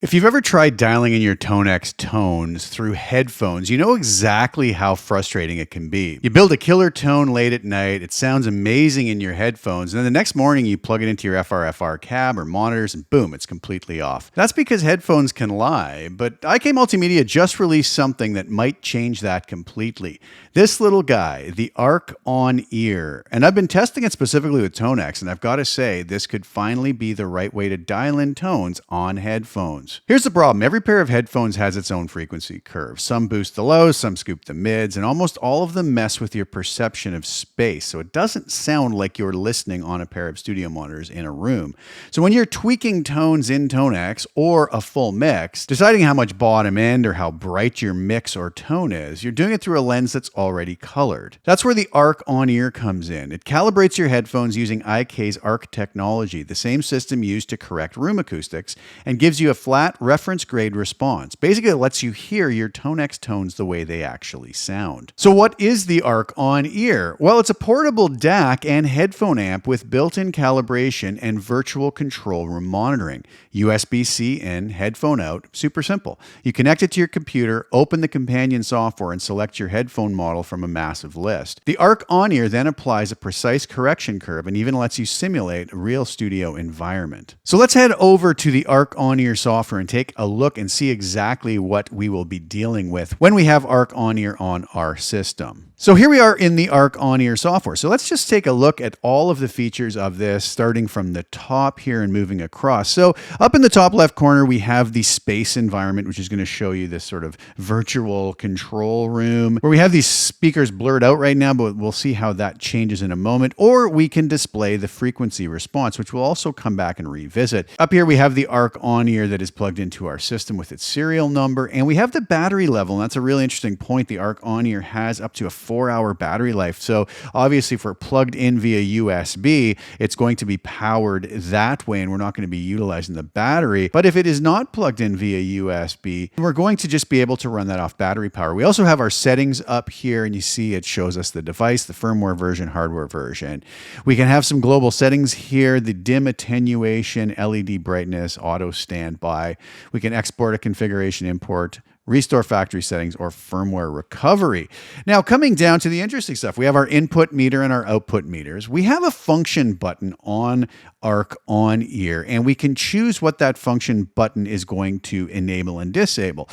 If you've ever tried dialing in your ToneX tones through headphones, you know exactly how frustrating it can be. You build a killer tone late at night, it sounds amazing in your headphones, and then the next morning you plug it into your FRFR cab or monitors and boom, it's completely off. That's because headphones can lie, but IK Multimedia just released something that might change that completely. This little guy, the ARC On Ear, and I've been testing it specifically with ToneX, and I've got to say, this could finally be the right way to dial in tones on headphones. Here's the problem. Every pair of headphones has its own frequency curve. Some boost the lows, some scoop the mids, and almost all of them mess with your perception of space. So it doesn't sound like you're listening on a pair of studio monitors in a room. So when you're tweaking tones in ToneX or a full mix, deciding how much bottom end or how bright your mix or tone is, you're doing it through a lens that's already colored. That's where the ARC On Ear comes in. It calibrates your headphones using IK's ARC technology, the same system used to correct room acoustics, and gives you a flat reference grade response. Basically, it lets you hear your ToneX tones the way they actually sound. So what is the ARC On Ear? Well, it's a portable DAC and headphone amp with built-in calibration and virtual control room monitoring. USB-C in, headphone out, super simple. You connect it to your computer, open the companion software, and select your headphone model from a massive list. The ARC On Ear then applies a precise correction curve and even lets you simulate a real studio environment. So let's head over to the ARC On Ear software and take a look and see exactly what we will be dealing with when we have ARC On Ear on our system. So here we are in the ARC On Ear software. So let's just take a look at all of the features of this, starting from the top here and moving across. So up in the top left corner, we have the space environment, which is going to show you this sort of virtual control room where we have these speakers blurred out right now, but we'll see how that changes in a moment. Or we can display the frequency response, which we'll also come back and revisit. Up here, we have the ARC On Ear that is plugged into our system with its serial number, and we have the battery level. And that's a really interesting point. The ARC On Ear has up to a 4-hour battery life. So obviously if we're plugged in via USB, it's going to be powered that way and we're not going to be utilizing the battery. But if it is not plugged in via USB, we're going to just be able to run that off battery power. We also have our settings up here and you see it shows us the device, the firmware version, hardware version. We can have some global settings here, the dim attenuation, LED brightness, auto standby. We can export a configuration import, restore factory settings, or firmware recovery. Now, coming down to the interesting stuff, we have our input meter and our output meters. We have a function button on ARC On Ear, and we can choose what that function button is going to enable and disable.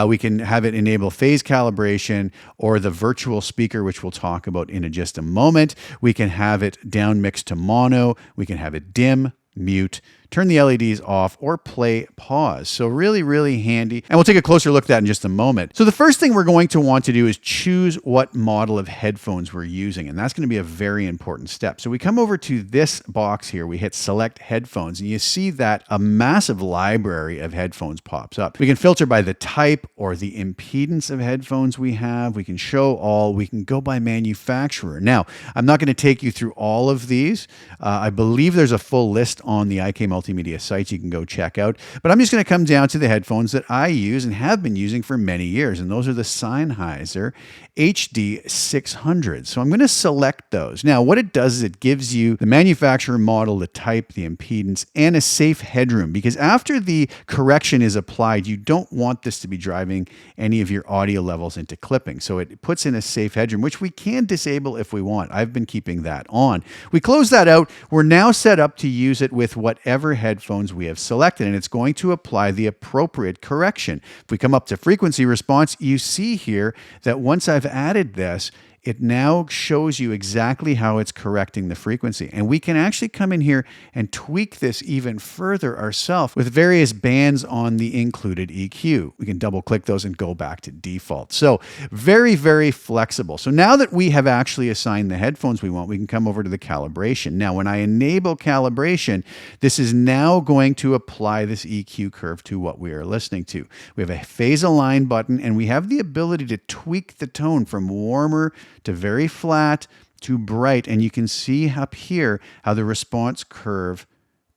We can have it enable phase calibration or the virtual speaker, which we'll talk about in just a moment. We can have it down mix to mono. We can have it dim, mute, turn the LEDs off, or play pause. So really, really handy. And we'll take a closer look at that in just a moment. So the first thing we're going to want to do is choose what model of headphones we're using. And that's going to be a very important step. So we come over to this box here, we hit select headphones, and you see that a massive library of headphones pops up. We can filter by the type or the impedance of headphones we have. We can show all. We can go by manufacturer. Now, I'm not going to take you through all of these. I believe there's a full list on the IK Multimedia site you can go check out. But I'm just going to come down to the headphones that I use and have been using for many years. And those are the Sennheiser HD600. So I'm going to select those. Now, what it does is it gives you the manufacturer model, the type, the impedance, and a safe headroom. Because after the correction is applied, you don't want this to be driving any of your audio levels into clipping. So it puts in a safe headroom, which we can disable if we want. I've been keeping that on. We close that out. We're now set up to use it with whatever headphones we have selected, and it's going to apply the appropriate correction. If we come up to frequency response, you see here that once I've added this, it now shows you exactly how it's correcting the frequency. And we can actually come in here and tweak this even further ourselves with various bands on the included EQ. We can double click those and go back to default. So very, very flexible. So now that we have actually assigned the headphones we want, we can come over to the calibration. Now, when I enable calibration, this is now going to apply this EQ curve to what we are listening to. We have a phase align button, and we have the ability to tweak the tone from warmer to very flat to bright, and you can see up here how the response curve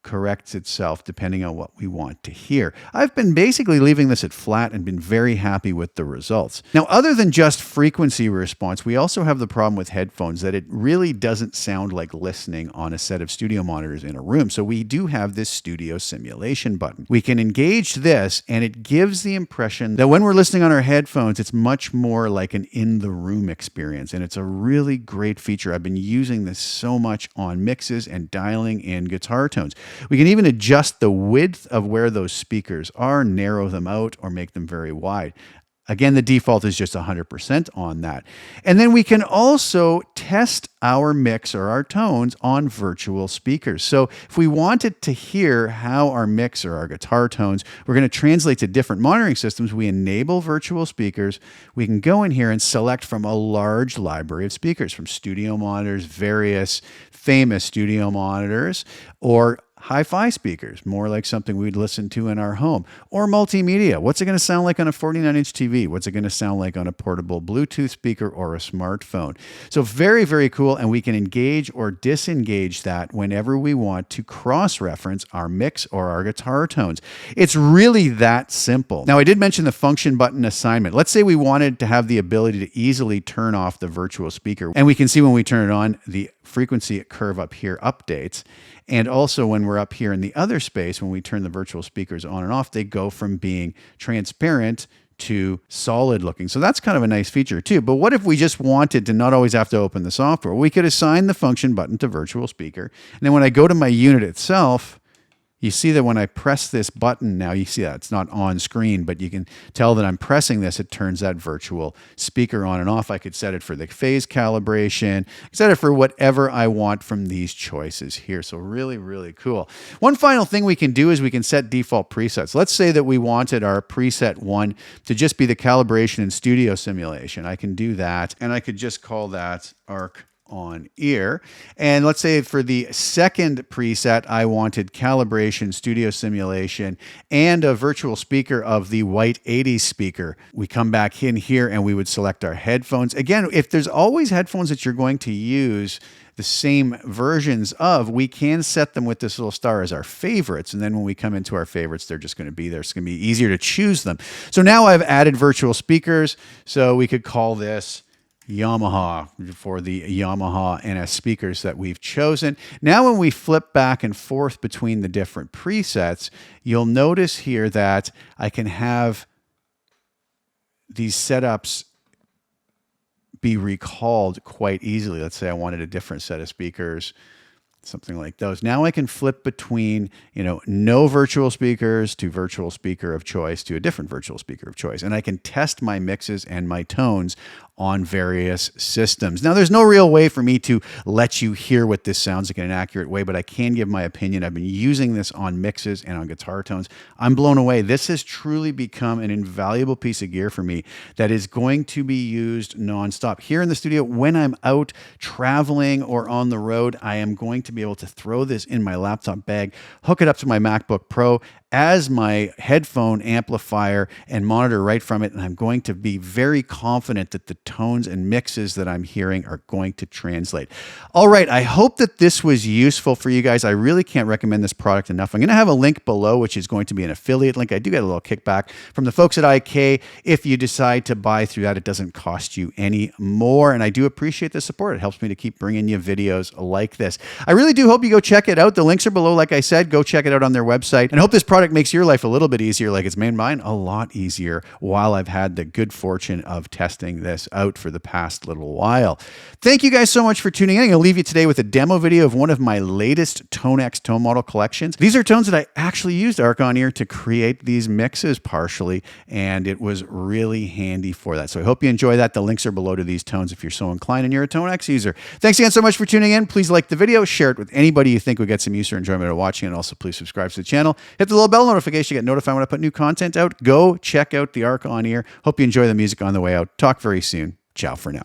corrects itself depending on what we want to hear. I've been basically leaving this at flat and been very happy with the results. Now, other than just frequency response, we also have the problem with headphones that it really doesn't sound like listening on a set of studio monitors in a room. So we do have this studio simulation button. We can engage this and it gives the impression that when we're listening on our headphones, it's much more like an in-the-room experience. And it's a really great feature. I've been using this so much on mixes and dialing in guitar tones. We can even adjust the width of where those speakers are, narrow them out, or make them very wide. Again, the default is just 100% on that. And then we can also test our mix or our tones on virtual speakers. So if we wanted to hear how our mix or our guitar tones, we're going to translate to different monitoring systems. We enable virtual speakers. We can go in here and select from a large library of speakers, from studio monitors, various famous studio monitors, or hi-fi speakers, more like something we'd listen to in our home, or multimedia. What's it going to sound like on a 49-inch TV? What's it going to sound like on a portable Bluetooth speaker or a smartphone? So very, very cool, and we can engage or disengage that whenever we want to cross-reference our mix or our guitar tones. It's really that simple. Now, I did mention the function button assignment. Let's say we wanted to have the ability to easily turn off the virtual speaker, and we can see when we turn it on, the frequency curve up here updates. And also when we're up here in the other space, when we turn the virtual speakers on and off, they go from being transparent to solid looking. So that's kind of a nice feature too. But what if we just wanted to not always have to open the software? We could assign the function button to virtual speaker. And then when I go to my unit itself, you see that when I press this button now, you see that it's not on screen, but you can tell that I'm pressing this. It turns that virtual speaker on and off. I could set it for the phase calibration, set it for whatever I want from these choices here. So really, really cool. One final thing we can do is we can set default presets. Let's say that we wanted our preset 1 to just be the calibration and studio simulation. I can do that, and I could just call that ARC On ear. And let's say for the second preset, I wanted calibration, studio simulation, and a virtual speaker of the white 80s speaker. We come back in here and we would select our headphones. Again, if there's always headphones that you're going to use the same versions of, we can set them with this little star as our favorites. And then when we come into our favorites, they're just going to be there. It's going to be easier to choose them. So now I've added virtual speakers. So we could call this Yamaha for the Yamaha NS speakers that we've chosen. Now when we flip back and forth between the different presets, you'll notice here that I can have these setups be recalled quite easily. Let's say I wanted a different set of speakers, something like those. Now I can flip between, no virtual speakers to virtual speaker of choice to a different virtual speaker of choice. And I can test my mixes and my tones on various systems. Now, there's no real way for me to let you hear what this sounds like in an accurate way, but I can give my opinion. I've been using this on mixes and on guitar tones. I'm blown away. This has truly become an invaluable piece of gear for me that is going to be used nonstop. Here in the studio, when I'm out traveling or on the road, I am going to be able to throw this in my laptop bag, hook it up to my MacBook Pro as my headphone amplifier and monitor right from it. And I'm going to be very confident that the tones and mixes that I'm hearing are going to translate. All right. I hope that this was useful for you guys. I really can't recommend this product enough. I'm going to have a link below, which is going to be an affiliate link. I do get a little kickback from the folks at IK. If you decide to buy through that, it doesn't cost you any more. And I do appreciate the support. It helps me to keep bringing you videos like this. I really do hope you go check it out. The links are below. Like I said, go check it out on their website. And I hope this product makes your life a little bit easier, like it's made mine a lot easier while I've had the good fortune of testing this out for the past little while. Thank you guys so much for tuning in. I'm going to leave you today with a demo video of one of my latest ToneX tone model collections. These are tones that I actually used ARC On ear to create these mixes partially, and it was really handy for that. So I hope you enjoy that. The links are below to these tones if you're so inclined and you're a ToneX user. Thanks again so much for tuning in. Please like the video, share it with anybody you think would get some use or enjoyment out of watching, and also please subscribe to the channel. Hit the little bell notification to get notified when I put new content out. Go check out the ARC On ear. Hope you enjoy the music on the way out. Talk very soon. Ciao for now.